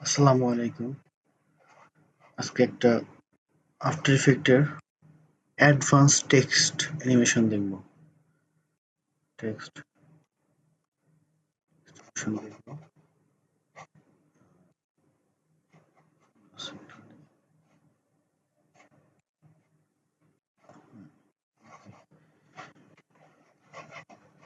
আসসালামু আলাইকুম। আজকে একটা আফটার ইফেক্টের অ্যাডভান্স টেক্সট অ্যানিমেশন দেখব। টেক্সট অ্যানিমেশন দেখব।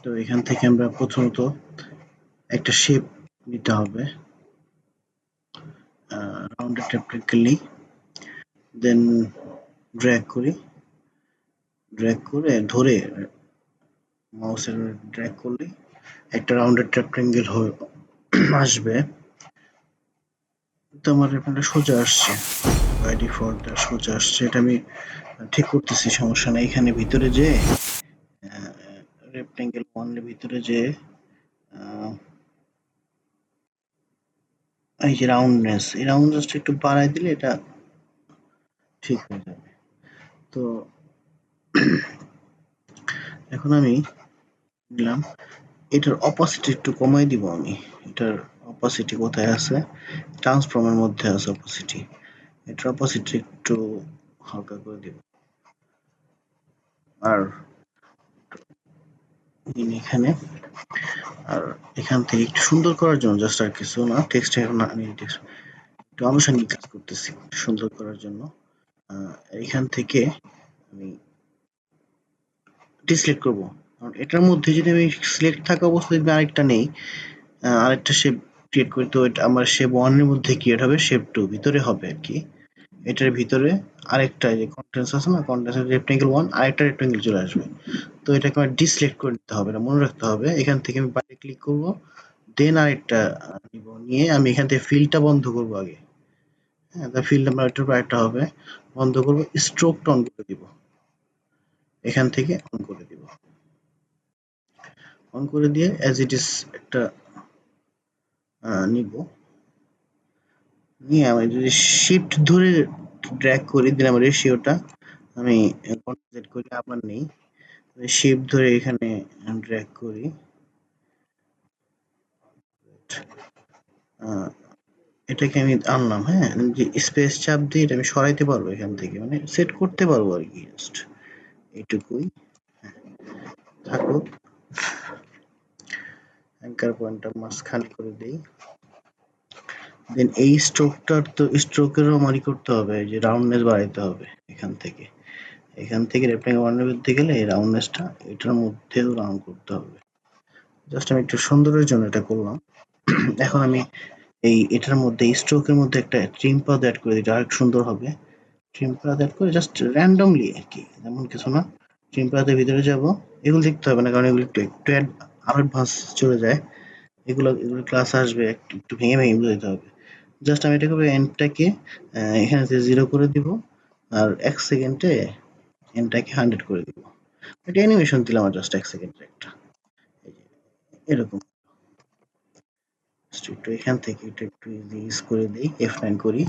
তো এখান থেকে আমরা প্রথমত একটা শেপ নিতে হবে। রাউন্ড একটা প্র্যাকটিক্যালি দেন ড্র্যাগ করি। ড্র্যাগ করে ধরে মাউসের ড্র্যাগ করলে একটা রাউন্ডেড ট্র্যাক্টেঙ্গেল হয়ে আসবে। তো আমার এখানে সোজা আসছে। বাই ডিফল্ট সোজা আসছে। এটা আমি ঠিক করতেছি, সমস্যা নাই। এখানে ভিতরে যেয়ে রেক্টেঙ্গেল 1 এর ভিতরে যেয়ে এই যে রাউন্ডনেস, এই রাউন্ডনেসটা একটু বাড়ায় দিলে এটা ঠিক হয়ে যাবে। তো এখন আমি নিলাম, এটার অপাসিটি একটু কমাই দিব আমি। এটার অপাসিটি কোথায় আছে? ট্রান্সফর্মের মধ্যে আছে অপাসিটি। এটার অপাসিটি একটু হালকা করে দিব। আর এখানে আর এখান থেকে একটু সুন্দর করার জন্য, জাস্ট আর কিছু না, টেক্সট এখন আমি টেক্সট একটু আনুষঙ্গিক কাজ করতেছি সুন্দর করার জন্য। এখান থেকে আমি সিলেক্ট করব, কারণ এটার মধ্যে যদি আমি সিলেক্ট থাকা অবস্থায় যদি আরেকটা নেই, আরেকটা শেপ ক্রিয়েট করি, তো এটা আমার শেপ 1 এর মধ্যে ক্রিয়েট হবে, শেপ 2 ভিতরে হবে আর কি। এটার ভিতরে আরেকটা যে কন্টেন্টস আছে না, কন্টেন্টস রেক্টেঙ্গেল 1 আরেকটা রেক্টেঙ্গেল চলে আসবে। তো এটাকে আমার ডিসিলেক্ট করে নিতে হবে, এটা মনে রাখতে হবে। এখান থেকে আমি বাইরে ক্লিক করব, দেন আরেকটা নিব, নিয়ে আমি এখান থেকে ফিলটা বন্ধ করব আগে। হ্যাঁ, তার ফিলটা আমার একটু আরেকটা হবে, বন্ধ করব, স্ট্রোকটা অন করে দিব। এখান থেকে অন করে দিব, অন করে দিয়ে অ্যাজ ইট ইজ একটা নিব, নিয়ে আমি যদি শিফট ধরে ড্র্যাগ করি, দিলাম রেশিওটা আমি কনভার্ট করি, আবার নেই, শিফট ধরে এখানে ড্র্যাগ করি, এটাকে আমি আনলাম। হ্যাঁ, যে স্পেস চাপ দিয়ে এটা আমি সরাইতে পারবো, এখান থেকে মানে সেট করতে পারবো আর কি, জাস্ট এইটুকুই থাকুক। অ্যাঙ্কার পয়েন্টটা মাঝখানে করে দেই। দেন এই স্ট্রোকটার, তো স্ট্রোকেরও আমারই করতে হবে, যে রাউন্ডনেস বাড়াইতে হবে এখান থেকে। এখান থেকে রেক্টেঙ্গেল 1 এর মধ্যে গেলে এই রাউন্ডনেসটা এটার মধ্যেও রাউন্ড করতে হবে। জাস্ট আমি একটু সুন্দরের জন্য এটা করলাম। এখন আমি এটার মধ্যে স্ট্রোকের মধ্যে একটা ট্রিম পাথ অ্যাড করে দিই, আরেক সুন্দর হবে। ট্রিম পাথ অ্যাড করে জাস্ট র্যান্ডমলি আর কি, এমন কিছু না। ট্রিম পাথের ভিতরে যাব, এগুলো লিখতে হবে না, কারণ এগুলো একটু একটু আরো অ্যাডভান্স চলে যায়। এগুলো ক্লাস আসবে, একটু একটু ভেঙে ভেঙে বুঝাইতে হবে। জাস্ট আমি এটা করবো, এন্ডটাকে এখানে 0 করে দিব, আর 1 সেকেন্ডে এন্ডটাকে 100 করে দিব। এটা অ্যানিমেশন দিলাম আর জাস্ট 1 সেকেন্ডের একটা, এরকম। একটু এখান থেকে এটা একটু ইউজ করে দিই, F9 করি,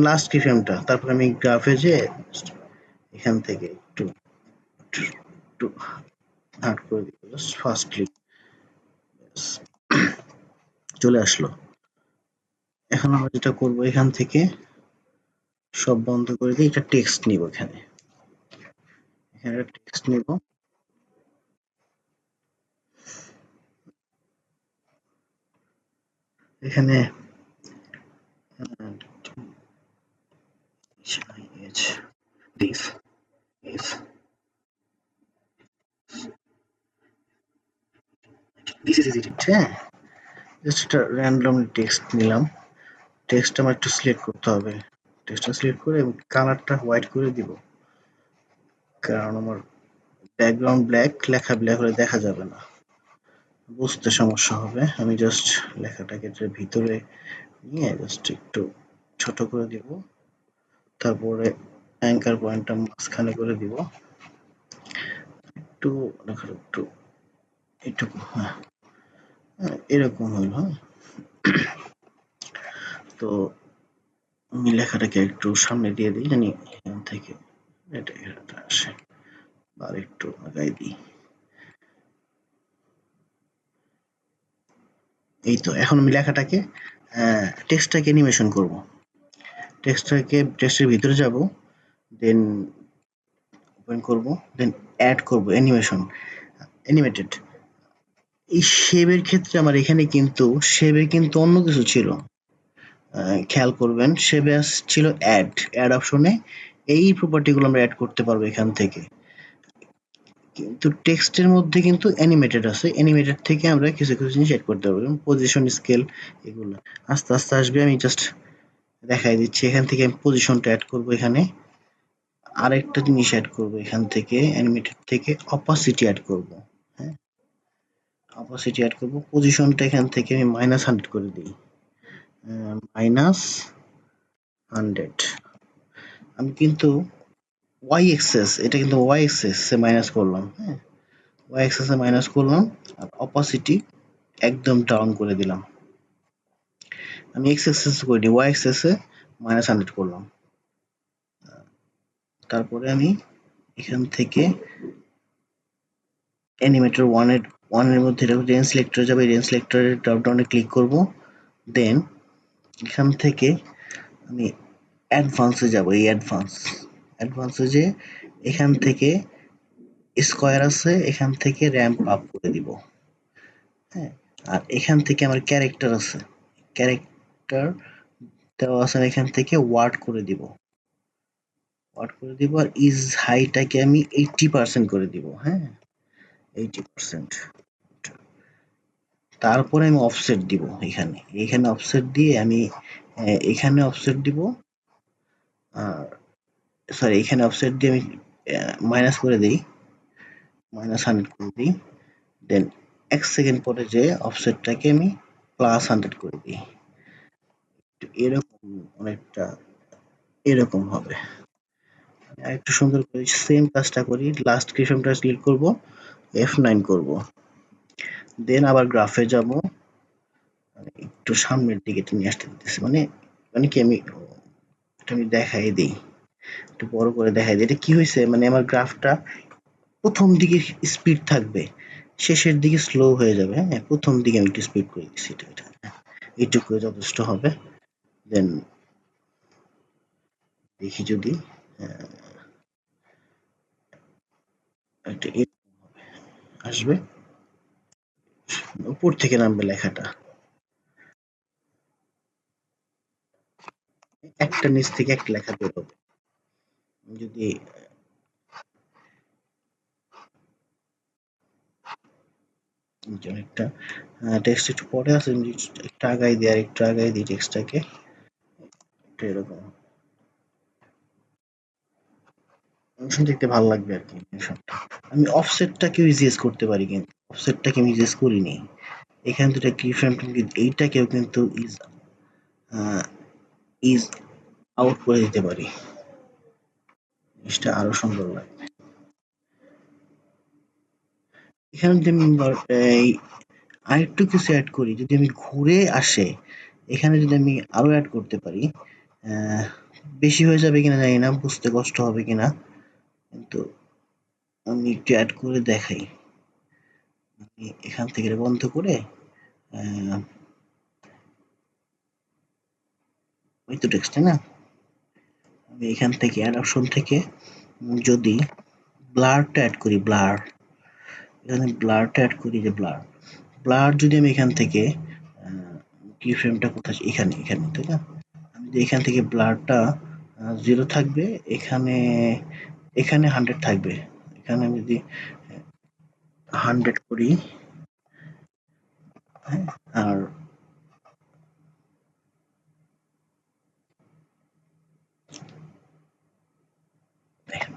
লাস্ট কি ফ্রেমটা, তারপর আমি গ্রাফে যে এখান থেকে একটু একটু হার্ড করে দিব, জাস্ট ফার্স্ট ক্লিক, চলে আসলো। এখন আমরা যেটা করবো, এখান থেকে সব বন্ধ করে দিয়ে এটা টেক্সট নিব, এখানে টেক্সট নিব। এখানে this is it, হ্যাঁ, জাস্ট একটা র্যান্ডম টেক্সট নিলাম। টেক্সট আমার একটু সিলেক্ট করতে হবে, টেক্সটটা সিলেক্ট করে এবং কালারটা হোয়াইট করে দিব, কারণ আমার ব্যাকগ্রাউন্ড ব্ল্যাক, লেখা ব্ল্যাক হলে দেখা যাবে না, বুঝতে সমস্যা হবে। আমি জাস্ট লেখাটাকে এটার ভিতরে নিয়ে জাস্ট একটু ছোট করে দিব, তারপরে অ্যাঙ্কার পয়েন্টটা মাঝখানে করে দিব, একটু লেখার একটু এইটুকু, হ্যাঁ, এরকম হইল। হ্যাঁ, তো আমি লেখাটাকে একটু সামনে দিয়ে দিই, জানি এখান থেকে এটা আসে, আর একটু আগাই দিই। এই তো এখন আমি লেখাটাকে টেক্সটটাকে অ্যানিমেশন করব। টেক্সটের ভিতরে যাব, দেন ওপেন করব, দেন অ্যাড করব অ্যানিমেশন, অ্যানিমেটেড। এই শেপের ক্ষেত্রে আমার এখানে কিন্তু শেপে কিন্তু অন্য কিছু ছিল। খেয়াল করবেন শেপে ছিল অ্যাড অপশনে এই প্রপার্টি গুলো আমরা অ্যাড করতে পারবো এখান থেকে। কিন্তু টেক্সটের মধ্যে কিন্তু অ্যানিমেটেড আছে, অ্যানিমেটেড থেকে আমরা কিছু কিছু জিনিস অ্যাড করতে পারবো, পজিশন স্কেল এগুলো আস্তে আস্তে আসবে। আমি জাস্ট দেখাই দিচ্ছি। এখান থেকে আমি পজিশনটা অ্যাড করব, এখানে আরেকটা জিনিস অ্যাড করব, এখান থেকে অ্যানিমেটেড থেকে অপাসিটি অ্যাড করব। হ্যাঁ, অপাসিটি অ্যাড করব। পজিশনটা এখান থেকে আমি -100 করে দিই, -100। আমি কিন্তু ওয়াই এক্সেস, এটা কিন্তু ওয়াই এক্সেস এ মাইনাস করলাম। হ্যাঁ, ওয়াই এক্সেস এ মাইনাস করলাম, আর অপাসিটি একদম ডাউন করে দিলাম। আমি এক্স এক্সেস করিনি, ওয়াই এক্সেস এ -100 করলাম। তারপরে আমি এখান থেকে অ্যানিমেটর ওয়ানের মধ্যে রেঞ্জ সিলেক্টরে যাবে, রেঞ্জ সিলেক্টরের ড্রপডাউনে ক্লিক করব, দেন এখান থেকে আমি অ্যাডভান্সে যাব। এই অ্যাডভান্সে যে এখান থেকে স্কোয়ার আছে, এখান থেকে র্যাম্প আপ করে দিব। হ্যাঁ, আর এখান থেকে আমার ক্যারেক্টার আছে, ক্যারেক্টার দেওয়া আছে, এখান থেকে ওয়ার্ড করে দিব, আর ইজ হাইটাকে আমি 80% করে দিব। হ্যাঁ, 80%। তারপরে আমি অফসেট দিব, এখানে অফসেট দিয়ে আমি এখানে অফসেট দিব, সরি এখানে অফসেট দিয়ে আমি মাইনাস করে দিই, -100 করে দিই, দেন 1 সেকেন্ড পরে যে অফসেটটাকে আমি +100 করে দিই। এরকম অনেকটা এরকম হবে। একটু সুন্দর করে সেম কাজটা করি। লাস্ট কিফ্রেমটা সিলেক্ট করব, F9 করব, দেন আবার গ্রাফে যাব, একটু সামনের দিকে নিয়ে আসতে দিতেছি, মানে মানে কি আমি এটা আমি দেখাই দিই, একটু বড় করে দেখাই দিই। এটা কি হয়েছে, মানে আমার গ্রাফটা প্রথম দিকে স্পিড থাকবে, শেষের দিকে স্লো হয়ে যাবে। হ্যাঁ, প্রথম দিকে আমি একটু স্পিড করে দিচ্ছি, এটা এইটুকু যথেষ্ট হবে। দেন দেখি যদি একটা আসবে, উপর থেকে নামবে লেখাটা, একটা নিচ থেকে একটা লেখা বের হবে। যদি একটা টেক্সট একটু পরে আছে, একটু আগাই দিই, আর একটু আগাই দিই টেক্সটটাকে, একটু এরকম অংশ দেখতে ভালো লাগবে আর কি অংশটা। আমি অফসেটটাকেও ইউজ করতে পারি, কিন্তু অফসেটটাকে আমি ইউজ করিনি। এখান থেকে কি ফ্রেম, এইটাকেও কিন্তু ইজ আউট করে দিতে পারি, জিনিসটা আরো সুন্দর লাগবে। এখানে যদি আমি আরেকটু কিছু অ্যাড করি, যদি আমি ঘুরে আসে, এখানে যদি আমি আরো অ্যাড করতে পারি, আহ, বেশি হয়ে যাবে কিনা জানি না, বুঝতে কষ্ট হবে কিনা, কিন্তু আমি একটু অ্যাড করে দেখাই। আমি এখান থেকে এটা বন্ধ করে আহ, ওই তো টেক্সট না, আমি এখান থেকে অ্যাড অপশন থেকে যদি ব্লারটা অ্যাড করি, এখানে ব্লারটা অ্যাড করি, যে ব্লার যদি আমি এখান থেকে কি ফ্রেমটা কোথায়, এখানে এখানে তাই না, আমি যদি এখান থেকে ব্লারটা 0 থাকবে, এখানে এখানে 100 থাকবে, এখানে আমি যদি 100 করি, হ্যাঁ, আর দেখেন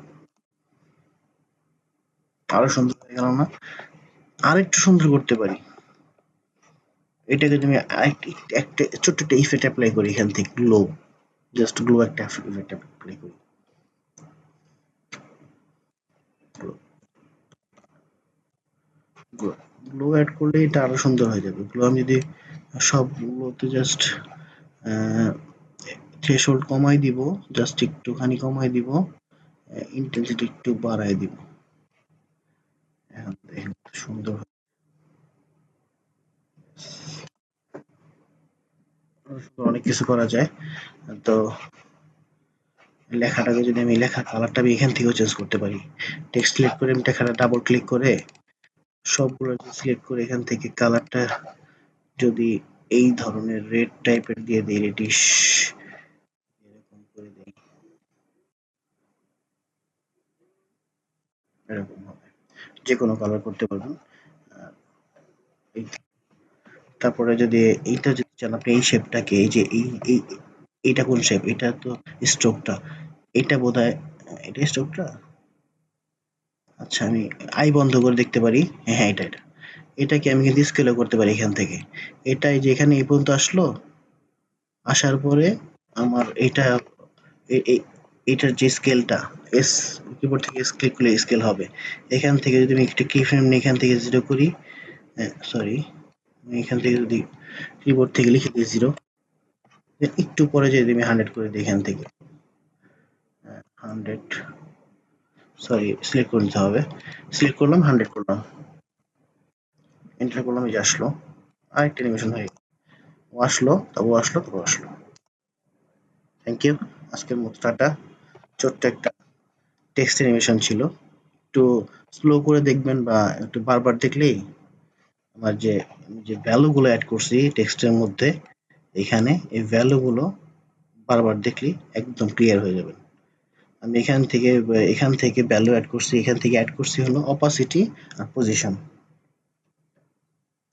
আরো সুন্দর হয়ে গেল না? আরেকটু সুন্দর করতে পারি, এটাকে তুমি একটা ছোট্ট একটা ইফেক্ট অ্যাপ্লাই করি, এখান থেকে জাস্ট গ্লো একটা ইফেক্ট অ্যাপ্লাই করি, গ্লো অ্যাড করলে এটা আরো সুন্দর হয়ে যাবে। গ্লো আমি যদি সবগুলোতে জাস্ট থ্রেশহোল্ড কমাই দিব, জাস্ট একটুখানি কমাই দিব, ইন্টেন্সিটি একটু বাড়াই দিব, এখন দেখুন সুন্দর। অনেক কিছু করা যায়। তো লেখাটাকে যদি আমি লেখার কালারটা আমি এখান থেকেও চেঞ্জ করতে পারি। টেক্সট সিলেক্ট করে আমি লেখাটা ডাবল ক্লিক করে সবগুলো সিলেক্ট করে এখান থেকে কালারটা যদি এই ধরনের রেড টাইপের দিয়ে দিই, রেডিশ এরকম করে দিই, এরকম হবে। যে কোনো কালার করতে পারবেন। আহ, এই তারপরে যদি এইটা যদি চান আপনি এই শেপটাকে, এই যে এই এইটা কোন শেপ? এটা তো স্ট্রোকটা। এটা বোধহয় এটা স্ট্রোকটা। আচ্ছা আমি আই বন্ধ করে দেখতে পারি। হ্যাঁ, এটা। এটাকে আমি কিন্তু স্কেলও করতে পারি এখান থেকে। এটাই যে এখানে এই পর্যন্ত আসলো, আসার পরে আমার এটা এ- এ- এটার যে স্কেলটা এস কিবোর্ড থেকে ক্লিক করলে স্কেল হবে। এখান থেকে যদি আমি একটা কি ফ্রেম নিয়ে এখান থেকে জিরো করি, সরি, আমি এখান থেকে যদি কিবোর্ড থেকে লিখে দিই জিরো, একটু পরে যদি আমি 100 করে দিই এখান থেকে 100, সরি সিলেক্ট করে নিতে হবে। সিলেক্ট করলাম, 100 করলাম, এন্টার করলাম, এই যে আসলো। আরেকটা অ্যানিমেশন হয়ে আসলো, তবু আসলো, তবু আসলো। Thank you. আজকের মতো টাটা। ছোট্ট একটা টেক্সট অ্যানিমেশন ছিল। একটু স্লো করে দেখবেন বা একটু বারবার দেখলেই আমার যে যে ভ্যালু গুলো অ্যাড করছি টেক্সটের মধ্যে, এখানে এই ভ্যালু গুলো বারবার দেখলেই একদম ক্লিয়ার হয়ে যাবে। আমি এখান থেকে ভ্যালু অ্যাড করছি, এখান থেকে অ্যাড করছি হলো অপাসিটি আর পজিশন।